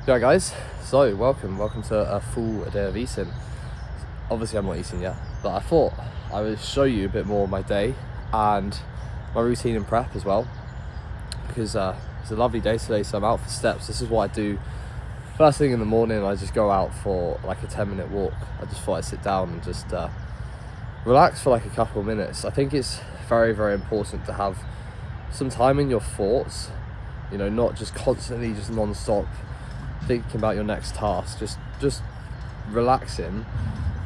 Yeah, guys, so welcome to a full day of eating. Obviously I'm not eating yet, but I thought I would show you a bit more of my day and my routine and prep as well, because it's a lovely day today, so I'm out for steps. This is what I do first thing in the morning. I just go out for like a 10-minute walk. I just thought I'd sit down and just relax for like a couple of minutes. I think it's very important to have some time in your thoughts, you know, not just constantly just non-stop thinking about your next task, just relaxing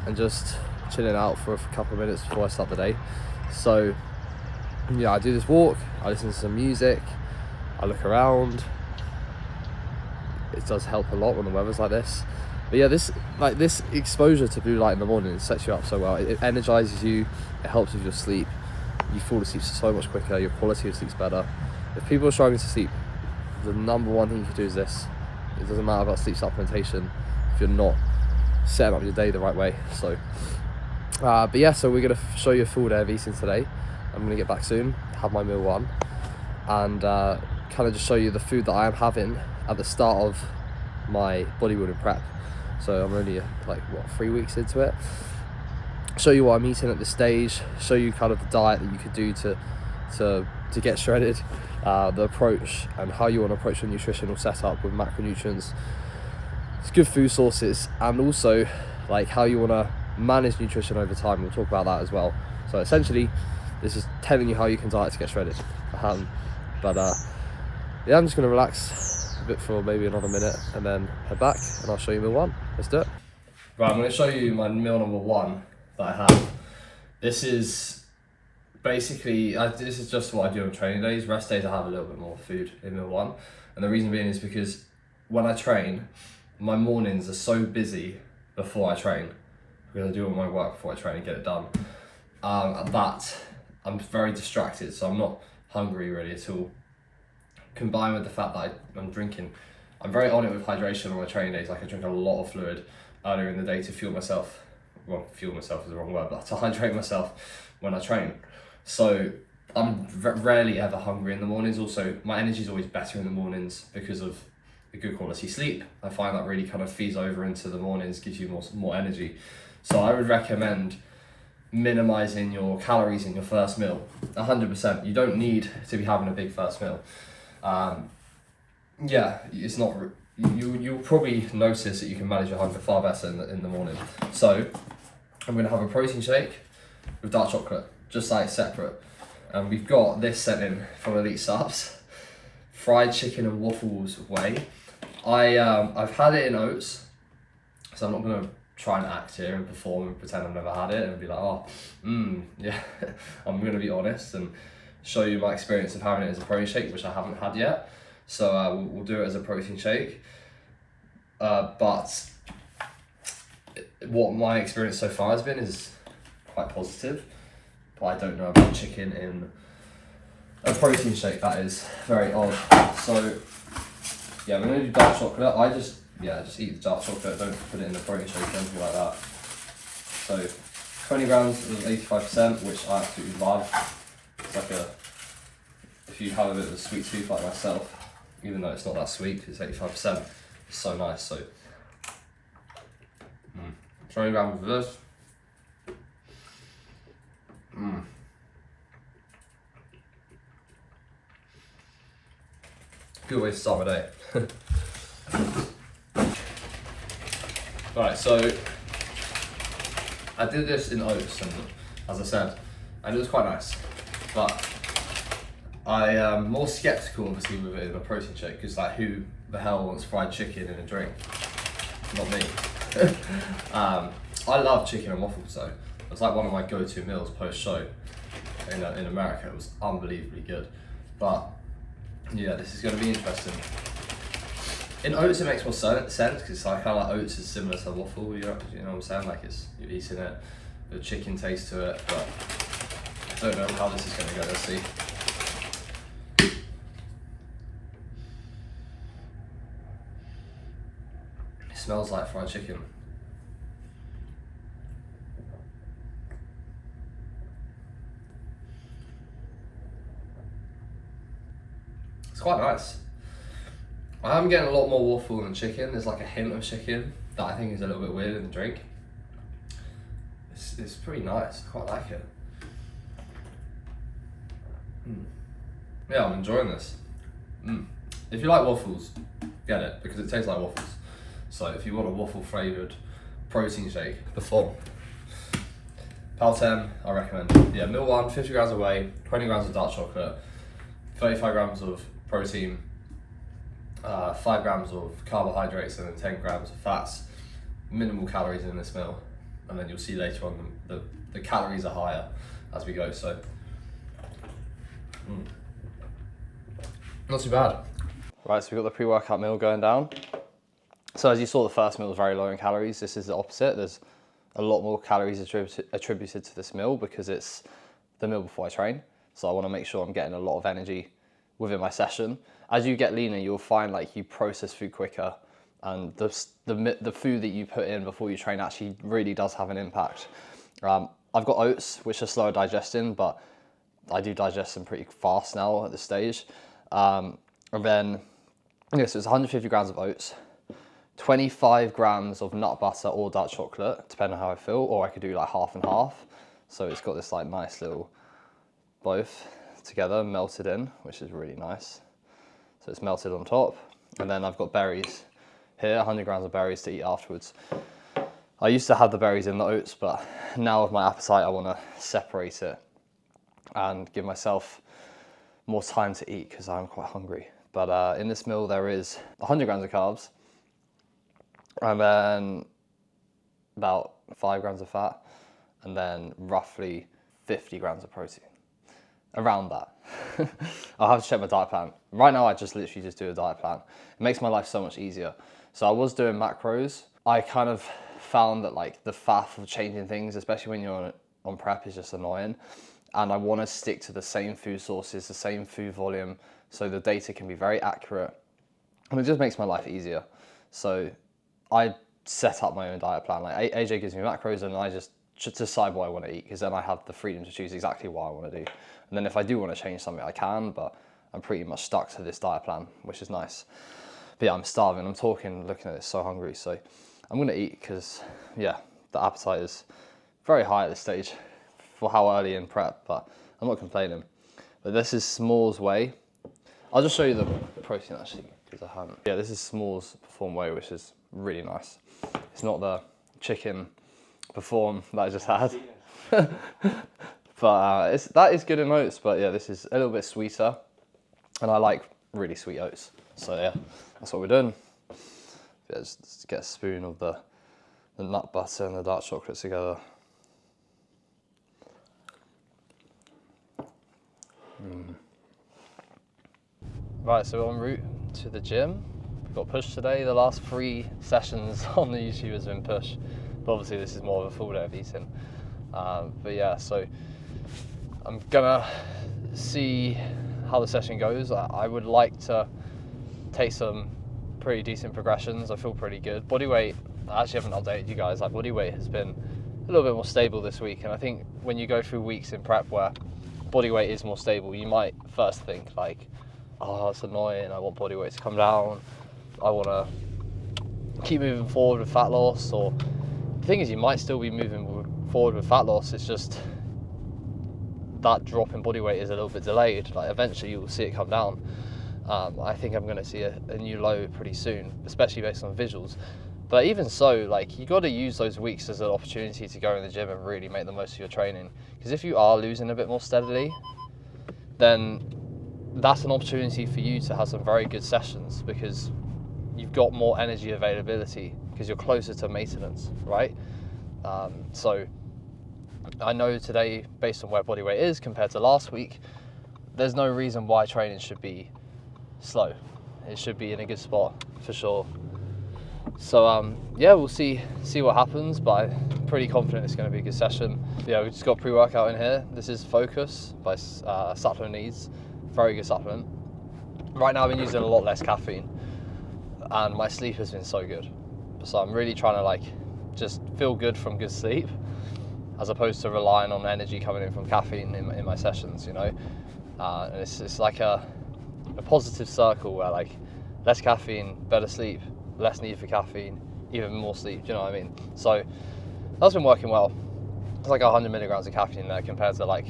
and just chilling out for a couple of minutes before I start the day. So yeah, I do this walk, I listen to some music, I look around. It does help a lot when the weather's like this. But yeah, this exposure to blue light in the morning sets you up so well. It energizes you, it helps with your sleep. You fall asleep so much quicker, your quality of sleep's better. If people are struggling to sleep, the number one thing you can do is this. It doesn't matter about sleep supplementation if you're not setting up your day the right way. So but yeah, so we're going to show you a full day of eating today. I'm going to get back soon, have my meal one, and kind of just show you the food that I am having at the start of my bodybuilding prep. So I'm only 3 weeks into it. Show you what I'm eating at this stage, show you kind of the diet that you could do to get shredded, the approach and how you want to approach your nutritional setup with macronutrients, it's good food sources, and also like how you want to manage nutrition over time. We'll talk about that as well. So essentially this is telling you how you can diet to get shredded. Yeah, I'm just going to relax a bit for maybe another minute and then head back and I'll show you meal one. Let's do it. Right, I'm going to show you my meal number one that I have. This is basically, this is just what I do on training days. Rest days I have a little bit more food in meal one. And the reason being is because when I train, my mornings are so busy before I train, because I do all my work before I train and get it done, that I'm very distracted, so I'm not hungry really at all. Combined with the fact that I'm drinking, I'm very on it with hydration on my training days. Like I drink a lot of fluid earlier in the day to fuel myself. Well, fuel myself is the wrong word, but to hydrate myself when I train. So I'm rarely ever hungry in the mornings. Also, my energy is always better in the mornings because of the good quality sleep. I find that really kind of feeds over into the mornings, gives you more energy. So I would recommend minimizing your calories in your first meal 100%. You don't need to be having a big first meal. Yeah, it's not. You'll probably notice that you can manage your hunger far better in the morning. So I'm going to have a protein shake with dark chocolate, just like separate. And we've got this sent in from Elite Subs, fried chicken and waffles way. I've had it in oats, so I'm not going to try and act here and perform and pretend I've never had it and be like, yeah. I'm going to be honest and show you my experience of having it as a protein shake, which I haven't had yet. So we'll do it as a protein shake. But what my experience so far has been is quite positive. But I don't know about chicken in a protein shake. That is very odd. So yeah, we're going to do dark chocolate. I just eat the dark chocolate. Don't put it in the protein shake or anything like that. So 20 grams of 85%, which I absolutely love. It's like if you have a bit of a sweet tooth like myself, even though it's not that sweet, it's 85%. It's so nice. So 20 grams of this. Good way to start my day. Right, so I did this in oats, and as I said, and it was quite nice, but I am more skeptical obviously with it in a protein shake, because like who the hell wants fried chicken in a drink? Not me. I love chicken and waffles though. It's like one of my go-to meals post-show in America. It was unbelievably good. But yeah, this is going to be interesting. In oats it makes more sense, because it's like how oats is similar to waffle, you know what I'm saying? Like you're eating it, the chicken taste to it, but I don't know how this is going to go, let's see. It smells like fried chicken. It's quite nice. I am getting a lot more waffle than chicken. There's like a hint of chicken that I think is a little bit weird in the drink. It's pretty nice, I quite like it. Yeah, I'm enjoying this. If you like waffles, get it, because it tastes like waffles. So if you want a waffle flavoured protein shake, Perform. Pal 10, I recommend. Yeah, meal 1, 50 grams of whey, 20 grams of dark chocolate, 35 grams of protein, 5 grams of carbohydrates, and then 10 grams of fats. Minimal calories in this meal, and then you'll see later on the calories are higher as we go. So not too bad. Right, so we've got the pre-workout meal going down. So as you saw, the first meal was very low in calories. This is the opposite. There's a lot more calories attributed to this meal because it's the meal before I train. So I want to make sure I'm getting a lot of energy within my session. As you get leaner, you'll find like you process food quicker, and the food that you put in before you train actually really does have an impact. I've got oats, which are slower digesting, but I do digest them pretty fast now at this stage. And then, so it's 150 grams of oats, 25 grams of nut butter or dark chocolate, depending on how I feel, or I could do like half and half. So it's got this like nice little both together melted in, which is really nice. So it's melted on top. And then I've got berries here, 100 grams of berries to eat afterwards. I used to have the berries in the oats, but now with my appetite, I want to separate it and give myself more time to eat because I'm quite hungry. But in this meal, there is 100 grams of carbs, and then about 5 grams of fat, and then roughly 50 grams of protein. Around that. I'll have to check my diet plan. Right now, I literally just do a diet plan. It makes my life so much easier. So I was doing macros. I kind of found that like the faff of changing things, especially when you're on prep, is just annoying. And I want to stick to the same food sources, the same food volume, so the data can be very accurate. And it just makes my life easier. So I set up my own diet plan. Like AJ gives me macros and I just decide what I want to eat, because then I have the freedom to choose exactly what I want to do. And then if I do want to change something, I can, but I'm pretty much stuck to this diet plan, which is nice. But yeah, I'm starving. I'm looking at this, so hungry. So I'm going to eat because, yeah, the appetite is very high at this stage for how early in prep, but I'm not complaining. But this is S'mores Whey. I'll just show you the protein actually, because I haven't. Yeah, this is S'mores Perform Whey, which is really nice. It's not the chicken Perform that I just had. But that is good in oats, but yeah, this is a little bit sweeter, and I like really sweet oats. So yeah, that's what we're doing. Yeah, just get a spoon of the nut butter and the dark chocolate together. Right, so we're en route to the gym. We got pushed today. The last 3 sessions on the YouTube has been pushed, but obviously this is more of a full day of eating. But yeah, so I'm gonna see how the session goes. I would like to take some pretty decent progressions. I feel pretty good. Body weight, I actually haven't updated you guys. Like, body weight has been a little bit more stable this week, and I think when you go through weeks in prep where body weight is more stable, you might first think like, oh, it's annoying, I want body weight to come down, I want to keep moving forward with fat loss. Or the thing is, you might still be moving forward with fat loss, it's just that drop in body weight is a little bit delayed. Like, eventually you will see it come down. I think I'm going to see a new low pretty soon, especially based on visuals. But even so, like, you got to use those weeks as an opportunity to go in the gym and really make the most of your training. Because if you are losing a bit more steadily, then that's an opportunity for you to have some very good sessions, because you've got more energy availability because you're closer to maintenance, right? So I know today, based on where body weight is compared to last week, there's no reason why training should be slow. It should be in a good spot for sure. So yeah, we'll see what happens, but I'm pretty confident it's going to be a good session. Yeah, we just got pre-workout in here. This is Focus by Supplement Needs. Very good supplement. Right now I've been using a lot less caffeine, and my sleep has been so good. So I'm really trying to like just feel good from good sleep, as opposed to relying on energy coming in from caffeine in my sessions, you know. And it's like a positive circle where, like, less caffeine, better sleep, less need for caffeine, even more sleep, do you know what I mean? So that's been working well. It's like 100 milligrams of caffeine there compared to like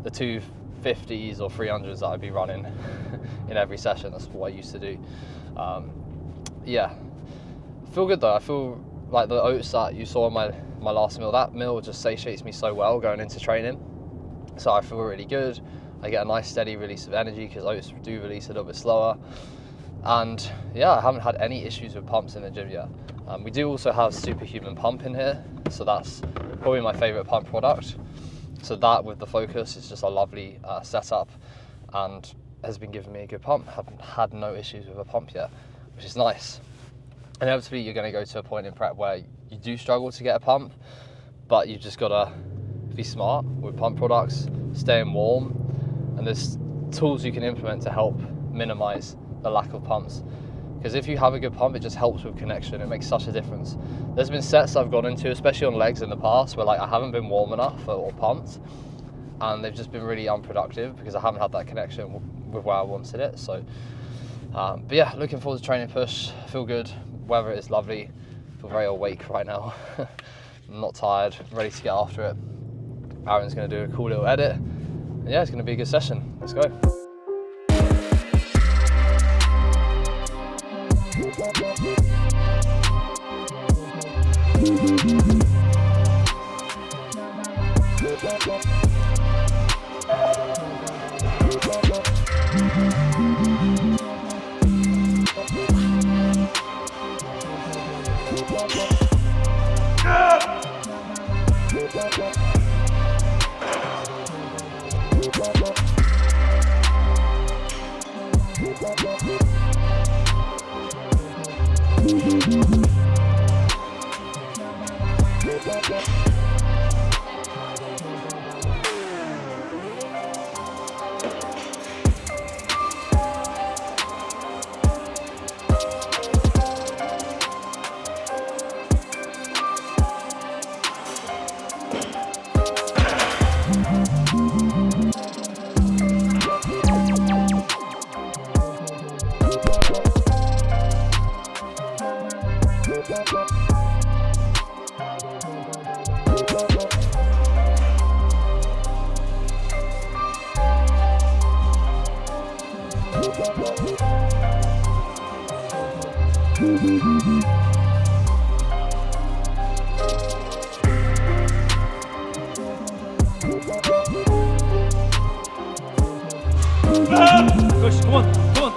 the 250s or 300s that I'd be running in every session. That's what I used to do. Yeah, I feel good though. I feel like the oats that you saw in my last meal, that meal just satiates me so well going into training. So I feel really good. I get a nice steady release of energy because oats do release a little bit slower. And yeah, I haven't had any issues with pumps in the gym yet. We do also have Superhuman Pump in here, so that's probably my favorite pump product. So that with the Focus is just a lovely setup and has been giving me a good pump. Haven't had no issues with a pump yet, which is nice. Inevitably, you're going to go to a point in prep where you do struggle to get a pump, but you've just got to be smart with pump products, staying warm, and there's tools you can implement to help minimize the lack of pumps. Because if you have a good pump, it just helps with connection. It makes such a difference. There's been sets I've gone into, especially on legs in the past, where like I haven't been warm enough or pumped, and they've just been really unproductive because I haven't had that connection with where I wanted it. So, but yeah, looking forward to training push. I feel good. Weather is lovely. I feel very awake right now. I'm not tired. Ready to get after it. Aaron's going to do a cool little edit. And yeah, it's going to be a good session. Let's go. Push, come on, come on.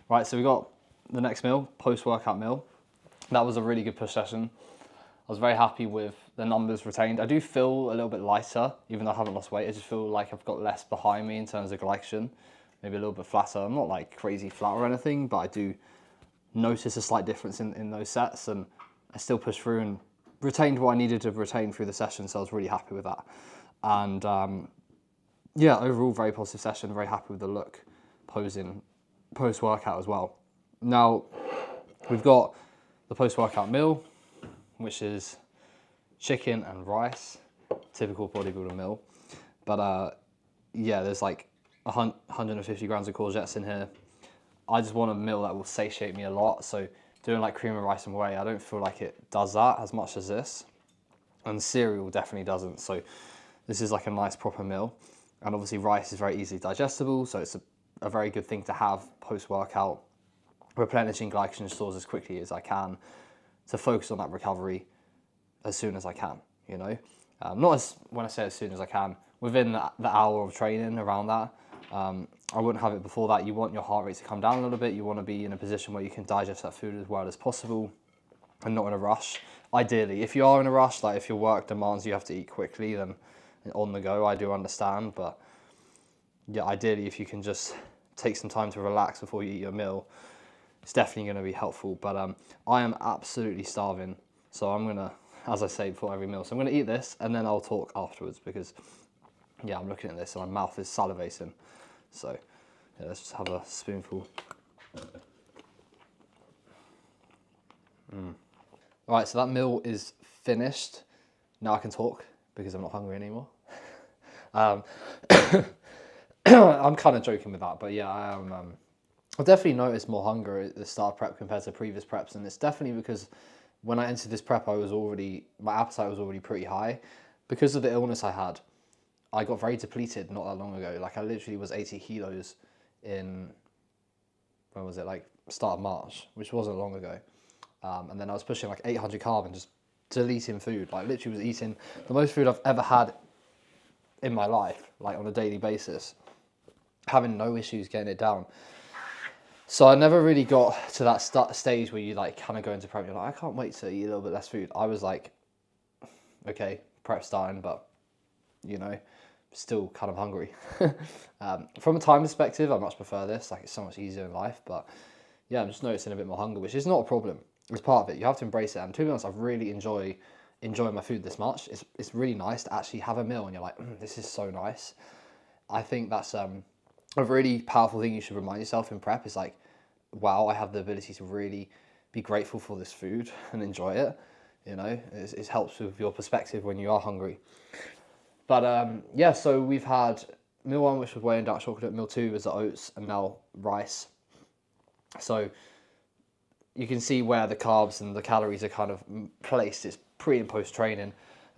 Right, so we got the next meal, post-workout meal. That was a really good push session. I was very happy with the numbers retained. I do feel a little bit lighter, even though I haven't lost weight. I just feel like I've got less behind me in terms of glycogen, maybe a little bit flatter. I'm not like crazy flat or anything, but I do notice a slight difference in those sets, and I still pushed through and retained what I needed to retain through the session, so I was really happy with that. And yeah, overall very positive session, very happy with the look, posing, post-workout as well. Now, we've got the post-workout meal, which is chicken and rice, typical bodybuilder meal. But yeah, there's like 150 grams of courgettes in here. I just want a meal that will satiate me a lot. So doing like cream and rice and whey, I don't feel like it does that as much as this. And cereal definitely doesn't. So this is like a nice proper meal. And obviously rice is very easily digestible, so it's a very good thing to have post-workout, replenishing glycogen stores as quickly as I can to focus on that recovery as soon as I can, you know. Not as, when I say as soon as I can, within the hour of training, around that. I wouldn't have it before that. You want your heart rate to come down a little bit. You want to be in a position where you can digest that food as well as possible and not in a rush. Ideally, if you are in a rush, like if your work demands you have to eat quickly, then on the go, I do understand. But yeah, ideally, if you can just take some time to relax before you eat your meal, it's definitely going to be helpful. But I am absolutely starving, so I'm going to, as I say before every meal, so I'm going to eat this and then I'll talk afterwards, because yeah, I'm looking at this and my mouth is salivating. So yeah, let's just have a spoonful. All right, so that meal is finished. Now I can talk because I'm not hungry anymore. I'm kind of joking with that, but yeah, I am. I've definitely noticed more hunger at the start of prep compared to previous preps, and it's definitely because when I entered this prep, my appetite was already pretty high. Because of the illness I had, I got very depleted not that long ago. Like I literally was 80 kilos in, when was it, like start of March, which wasn't long ago. And then I was pushing like 800 carb and just deleting food. Like literally was eating the most food I've ever had in my life, like on a daily basis, having no issues getting it down. So I never really got to that stage where you like kind of go into prep, you're like, I can't wait to eat a little bit less food. I was like, okay, prep starting, but you know, still kind of hungry. From a time perspective, I much prefer this. Like it's so much easier in life, but yeah, I'm just noticing a bit more hunger, which is not a problem. It's part of it. You have to embrace it. And to be honest, I really enjoy my food this much. It's really nice to actually have a meal and you're like, this is so nice. I think that's a really powerful thing you should remind yourself in prep. Is like, wow, I have the ability to really be grateful for this food and enjoy it. You know, it helps with your perspective when you are hungry. But yeah, so we've had meal 1, which was whey and dark chocolate. Meal 2 was the oats, and now rice. So you can see where the carbs and the calories are kind of placed. It's pre and post training.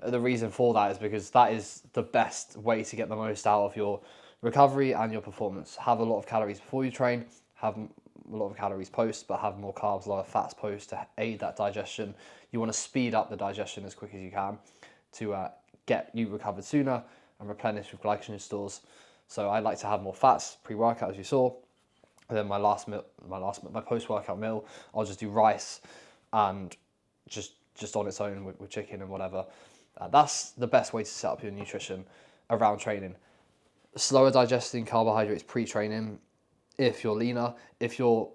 The reason for that is because that is the best way to get the most out of your recovery and your performance. Have a lot of calories before you train, have a lot of calories post, but have more carbs, lower fats post to aid that digestion. You want to speed up the digestion as quick as you can to get you recovered sooner and replenish with glycogen stores. So I like to have more fats pre-workout, as you saw. And then my post-workout meal, I'll just do rice and just on its own with chicken and whatever. That's the best way to set up your nutrition around training. Slower digesting carbohydrates pre-training if you're leaner. If you're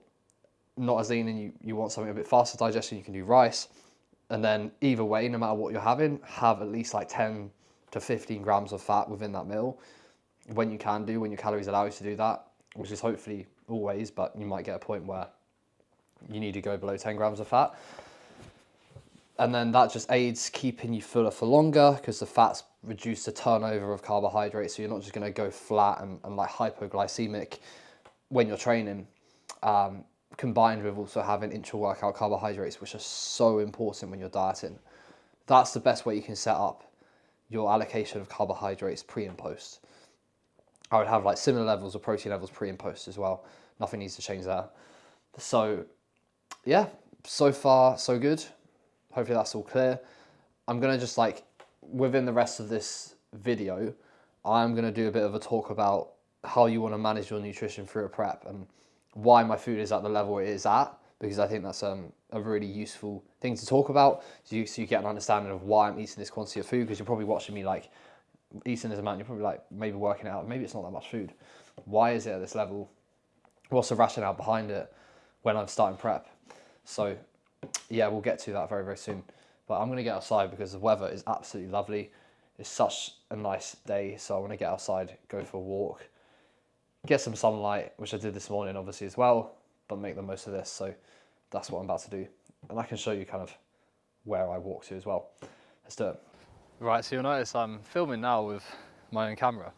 not as lean and you want something a bit faster digestion, you can do rice. And then either way, no matter what you're having, have at least like 10 to 15 grams of fat within that meal when your calories allow you to do that, which is hopefully always, but you might get a point where you need to go below 10 grams of fat. And then that just aids keeping you fuller for longer because the fats reduce the turnover of carbohydrates. So you're not just going to go flat and like hypoglycemic when you're training, combined with also having intra-workout carbohydrates, which are so important when you're dieting. That's the best way you can set up your allocation of carbohydrates pre and post. I would have like similar levels of protein levels pre and post as well. Nothing needs to change there. So yeah, so far so good. Hopefully that's all clear. I'm going to just like, within the rest of this video, I'm going to do a bit of a talk about how you want to manage your nutrition through a prep and why my food is at the level it is at, because I think that's a really useful thing to talk about. So you get an understanding of why I'm eating this quantity of food, because you're probably watching me like eating this amount, you're probably like maybe working out, maybe it's not that much food. Why is it at this level? What's the rationale behind it when I'm starting prep? So yeah, we'll get to that very, very soon. But I'm going to get outside because the weather is absolutely lovely. It's such a nice day, so I want to get outside, go for a walk, get some sunlight, which I did this morning obviously as well, but make the most of this. So that's what I'm about to do. And I can show you kind of where I walk to as well. Let's do it. Right, so you'll notice I'm filming now with my own camera.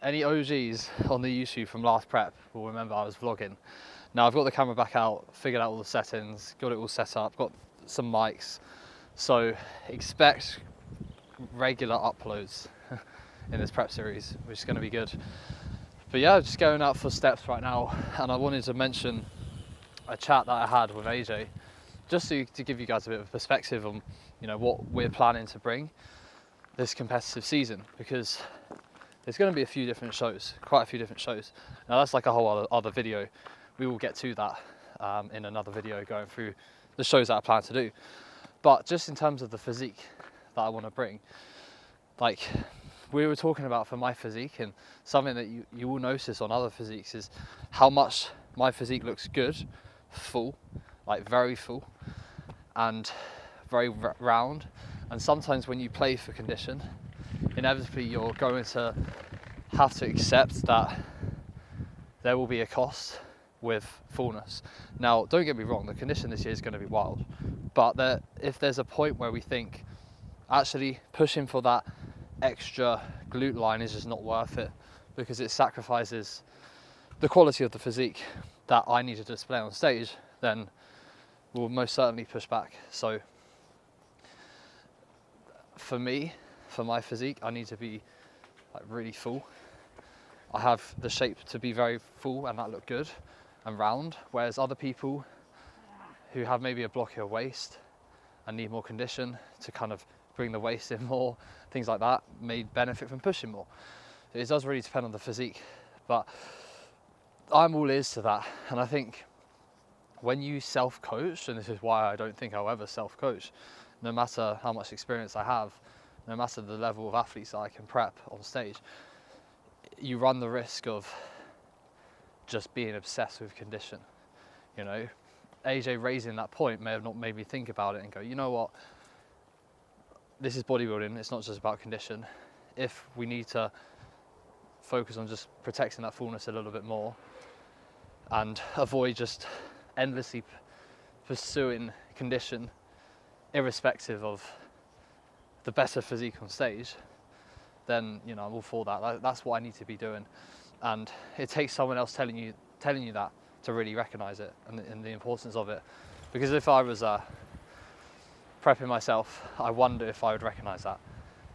Any OGs on the YouTube from last prep will remember I was vlogging. Now I've got the camera back out, figured out all the settings, got it all set up, got some mics. So expect regular uploads in this prep series, which is going to be good. But yeah, just going out for steps right now, and I wanted to mention a chat that I had with AJ, just to give you guys a bit of perspective on, you know, what we're planning to bring this competitive season, because there's going to be a few different shows, quite a few different shows. Now that's like a whole other video. We will get to that in another video, going through the shows that I plan to do. But just in terms of the physique that I want to bring, like we were talking about for my physique, and something that you will notice on other physiques is how much my physique looks good, full, like very full, and very round. And sometimes when you play for condition, inevitably you're going to have to accept that there will be a cost with fullness. Now, don't get me wrong, the condition this year is going to be wild, but if there's a point where we think actually pushing for that extra glute line is just not worth it because it sacrifices the quality of the physique that I need to display on stage, then we'll most certainly push back. So for me, for my physique, I need to be like really full. I have the shape to be very full and that look good and round, whereas other people who have maybe a blockier waist and need more condition to kind of bring the waist in more, things like that, may benefit from pushing more. It does really depend on the physique, but I'm all ears to that. And I think when you self-coach, and this is why I don't think I'll ever self-coach, no matter how much experience I have, no matter the level of athletes that I can prep on stage, you run the risk of just being obsessed with condition. You know, AJ raising that point may have not made me think about it and go, you know what, this is bodybuilding, it's not just about condition. If we need to focus on just protecting that fullness a little bit more and avoid just endlessly pursuing condition irrespective of the better physique on stage, then, you know, I'm all for that. That's what I need to be doing. And it takes someone else telling you that to really recognize it and the importance of it. Because if I was prepping myself, I wonder if I would recognize that,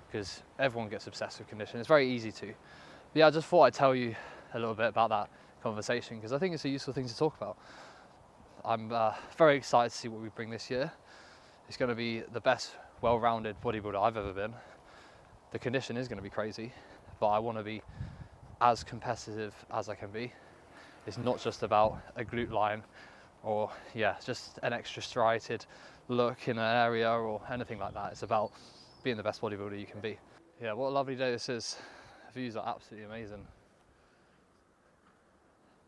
because everyone gets obsessed with condition. It's very easy to. But yeah, I just thought I'd tell you a little bit about that conversation, because I think it's a useful thing to talk about. I'm very excited to see what we bring this year. It's going to be the best well-rounded bodybuilder I've ever been. The condition is going to be crazy, but I want to be as competitive as I can be. It's not just about a glute line or just an extra striated look in an area or anything like that. It's about being the best bodybuilder you can be. Yeah, what a lovely day this is. The views are absolutely amazing.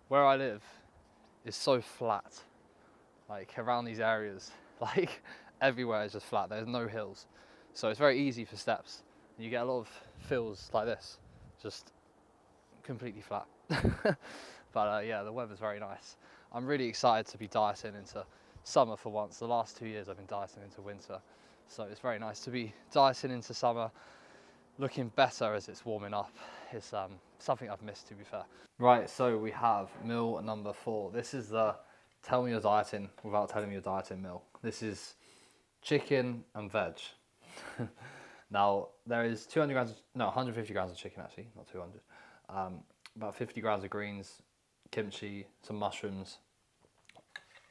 Where I live is so flat, like around these areas, like everywhere is just flat. There's no hills. So it's very easy for steps. You get a lot of fills like this, just completely flat. But yeah, the weather's very nice. I'm really excited to be dieting into summer for once. The last 2 years I've been dieting into winter, so it's very nice to be dieting into summer, looking better as it's warming up. It's something I've missed, to be fair. Right, so we have meal number 4. This is the tell me you're dieting without telling me you're dieting meal. This is chicken and veg. Now there is 150 grams of chicken, actually, not 200. About 50 grams of greens, kimchi, some mushrooms.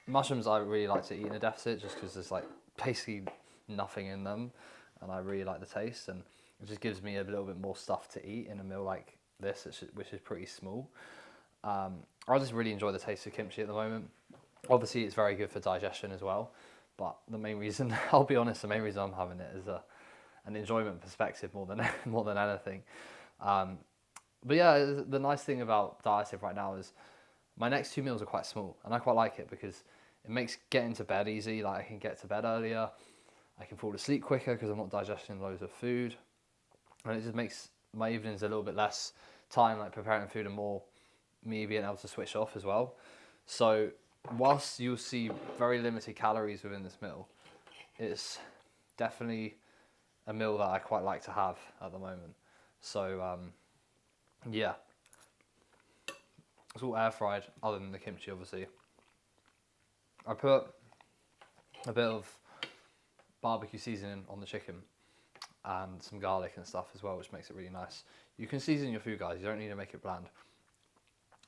Mushrooms I really like to eat in a deficit just because there's like basically nothing in them, and I really like the taste, and it just gives me a little bit more stuff to eat in a meal like this, which is pretty small. I just really enjoy the taste of kimchi at the moment. Obviously it's very good for digestion as well, but the main reason, I'll be honest, the main reason I'm having it is an enjoyment perspective more than anything. But yeah, the nice thing about dieting right now is my next 2 meals are quite small, and I quite like it because it makes getting to bed easy. Like, I can get to bed earlier, I can fall asleep quicker because I'm not digesting loads of food, and it just makes my evenings a little bit less time like preparing food and more me being able to switch off as well. So whilst you'll see very limited calories within this meal, it's definitely a meal that I quite like to have at the moment. So yeah, it's all air fried other than the kimchi, obviously. I put a bit of barbecue seasoning on the chicken and some garlic and stuff as well, which makes it really nice. You can season your food, guys, you don't need to make it bland.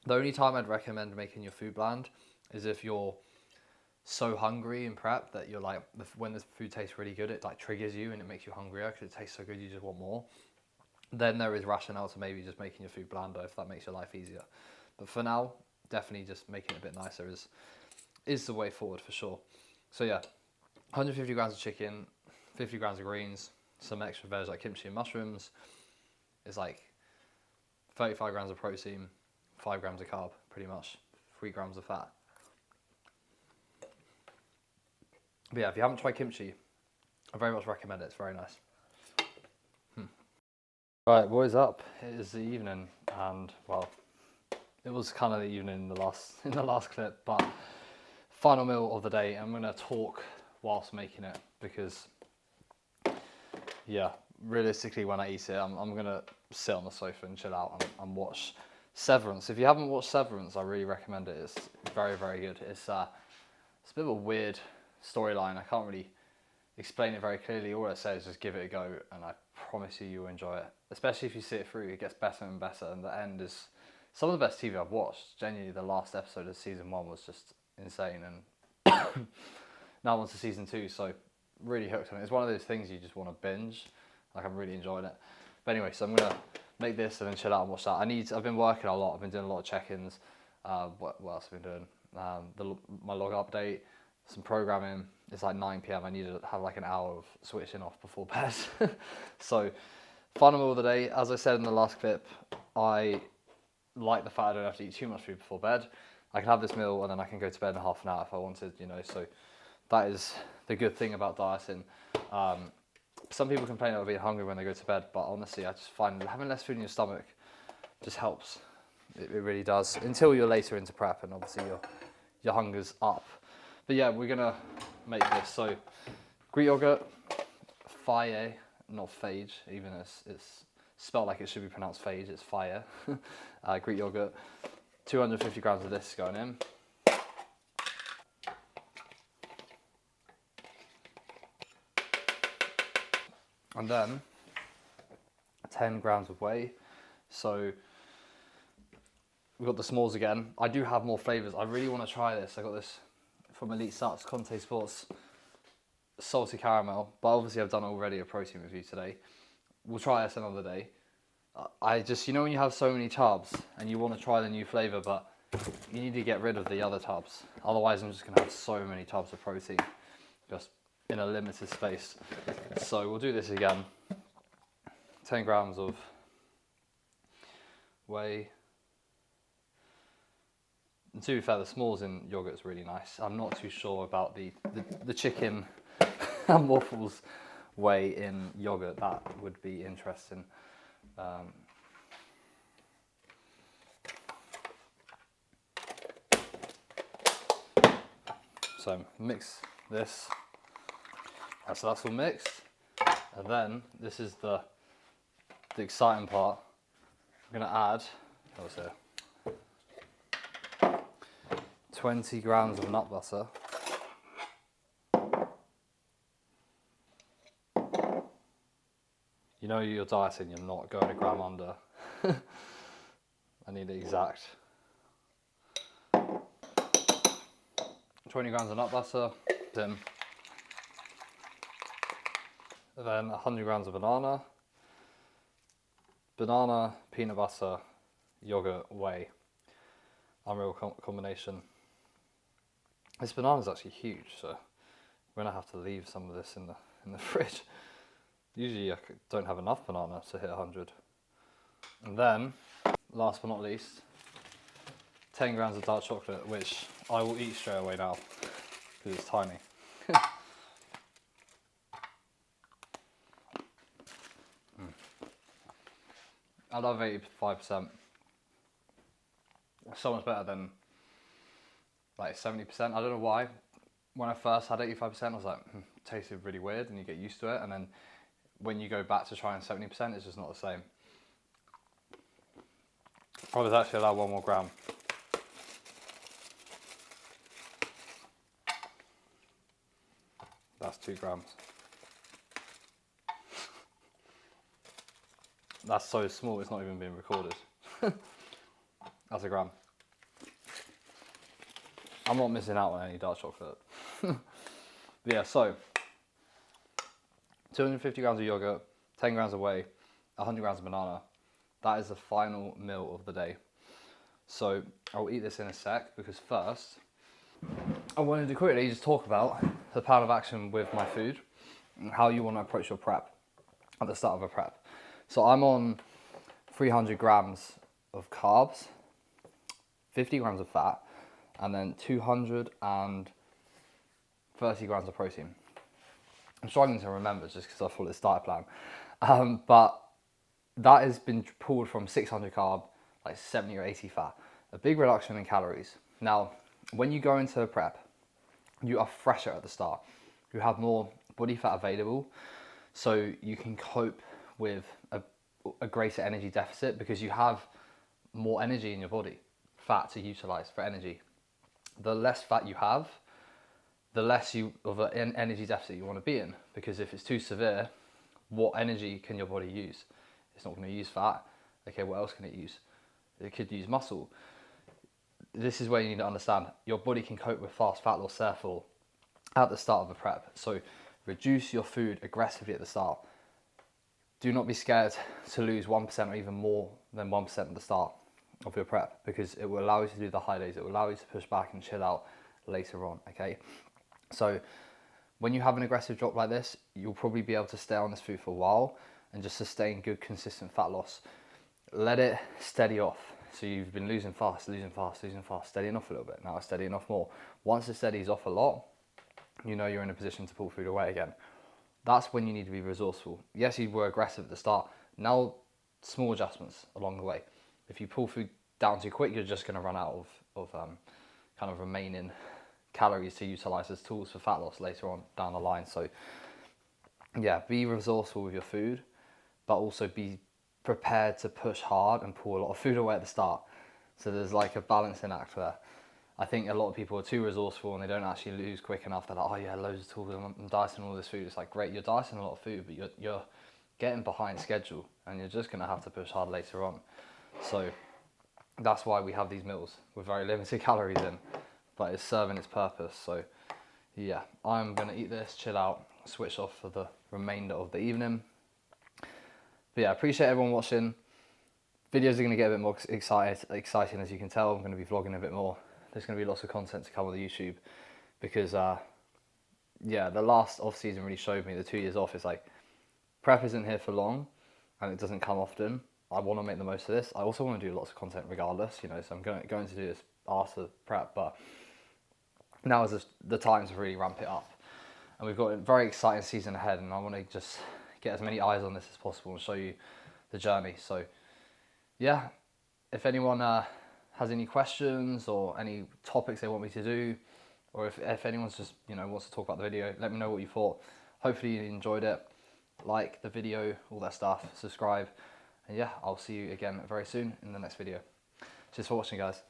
The only time I'd recommend making your food bland is if you're so hungry in prep that you're like, when the food tastes really good, it like triggers you and it makes you hungrier because it tastes so good you just want more. Then there is rationale to maybe just making your food blander if that makes your life easier. But for now, definitely just making it a bit nicer is the way forward for sure. So yeah, 150 grams of chicken, 50 grams of greens, some extra veg like kimchi and mushrooms. It's like 35 grams of protein, 5 grams of carb, pretty much, 3 grams of fat. But yeah, if you haven't tried kimchi, I very much recommend it. It's very nice. Right, what is up? It is the evening, and well, it was kind of the evening in the last clip, but final meal of the day. I'm gonna talk whilst making it because, yeah, realistically, when I eat it, I'm gonna sit on the sofa and chill out and watch Severance. If you haven't watched Severance, I really recommend it. It's very, very good. It's a bit of a weird storyline. I can't really explain it very clearly. All I say is just give it a go, and I promise you'll enjoy it. Especially if you see it through, it gets better and better, and the end is some of the best TV I've watched. Genuinely, the last episode of season 1 was just insane, and now I'm on to season 2, so really hooked on it. It's one of those things you just want to binge. Like, I'm really enjoying it. But anyway, so I'm gonna make this and then chill out and watch that. I've been working a lot. I've been doing a lot of check-ins. What else have I been doing? My log update, some programming. It's like 9 p.m. I need to have like an hour of switching off before bed. So, final meal of the day. As I said in the last clip, I like the fact I don't have to eat too much food before bed. I can have this meal and then I can go to bed in half an hour if I wanted, you know. So that is the good thing about dieting. Some people complain about being hungry when they go to bed, but honestly, I just find having less food in your stomach just helps. It really does. Until you're later into prep and obviously your hunger's up. But yeah, we're gonna make this. So Greek yogurt, Faye, not phage, even as it's spelled like it should be pronounced phage, it's Faye. Greek yogurt, 250 grams of this going in. And then 10 grams of whey. So we've got the s'mores again. I do have more flavours. I really want to try this. I got this from Elite Suts, Conte Sports, salty caramel. But obviously I've done already a protein review today. We'll try this another day. I just, you know when you have so many tubs and you want to try the new flavour, but you need to get rid of the other tubs. Otherwise I'm just going to have so many tubs of protein. Just in a limited space. So we'll do this again. 10 grams of whey. And to be fair, the s'mores in yogurt is really nice. I'm not too sure about the chicken and waffles whey in yogurt. That would be interesting. So mix this. So that's all mixed, and then this is the exciting part. I'm gonna add, what was it? 20 grams of nut butter. You know you're dieting, you're not going a gram under. I need the exact. 20 grams of nut butter, then 100 grams of banana, peanut butter, yogurt, whey. Unreal combination. This banana is actually huge, so we're gonna have to leave some of this in the fridge. Usually I don't have enough banana to hit 100. And then, last but not least, 10 grams of dark chocolate, which I will eat straight away now, because it's tiny. I love 85%. So much better than like 70%. I don't know why. When I first had 85%, I was like, tasted really weird, and you get used to it. And then when you go back to trying 70%, it's just not the same. I was actually allowed 1 more gram. That's 2 grams. That's so small, it's not even being recorded. That's 1 gram. I'm not missing out on any dark chocolate. But yeah, so 250 grams of yogurt, 10 grams of whey, 100 grams of banana. That is the final meal of the day. So I'll eat this in a sec, because first I wanted to quickly just talk about the plan of action with my food and how you want to approach your prep at the start of a prep. So I'm on 300 grams of carbs, 50 grams of fat, and then 230 grams of protein. I'm struggling to remember just because I followed this diet plan. But that has been pulled from 600 carb, like 70 or 80 fat. A big reduction in calories. Now, when you go into a prep, you are fresher at the start. You have more body fat available, so you can cope with a greater energy deficit because you have more energy in your body, fat to utilize for energy. The less fat you have, the less of an energy deficit you want to be in, because if it's too severe, what energy can your body use? It's not going to use fat. Okay, what else can it use? It could use muscle. This is where you need to understand your body can cope with fast fat loss, therefore, at the start of a prep. So reduce your food aggressively at the start. Do not be scared to lose 1% or even more than 1% at the start of your prep, because it will allow you to do the high days. It will allow you to push back and chill out later on, okay? So when you have an aggressive drop like this, you'll probably be able to stay on this food for a while and just sustain good, consistent fat loss. Let it steady off. So you've been losing fast, steadying off a little bit. Now it's steadying off more. Once it steadies off a lot, you know you're in a position to pull food away again. That's when you need to be resourceful. Yes, you were aggressive at the start. Now, small adjustments along the way. If you pull food down too quick, you're just going to run out of kind of remaining calories to utilize as tools for fat loss later on down the line. So yeah, be resourceful with your food, but also be prepared to push hard and pull a lot of food away at the start. So there's like a balancing act there. I think a lot of people are too resourceful and they don't actually lose quick enough. They're like, oh yeah, loads of tools, I'm dieting all this food. It's like, great, you're dieting a lot of food, but you're getting behind schedule and you're just gonna have to push hard later on. So that's why we have these meals with very limited calories in, but it's serving its purpose. So yeah, I'm gonna eat this, chill out, switch off for the remainder of the evening. But yeah, I appreciate everyone watching. Videos are gonna get a bit more exciting, as you can tell. I'm gonna be vlogging a bit more. There's going to be lots of content to come on the YouTube, because yeah, the last off season really showed me the 2 years off. It's like prep isn't here for long and it doesn't come often. I want to make the most of this. I also want to do lots of content regardless, you know, so I'm going to do this after prep, but now is the time to really ramp it up. and we've got a very exciting season ahead, and I want to just get as many eyes on this as possible and show you the journey. So yeah, if anyone has any questions or any topics they want me to do, or if anyone's just, you know, wants to talk about the video, let me know what you thought. Hopefully you enjoyed it. Like the video, all that stuff, subscribe, and yeah, I'll see you again very soon in the next video. Cheers for watching, guys.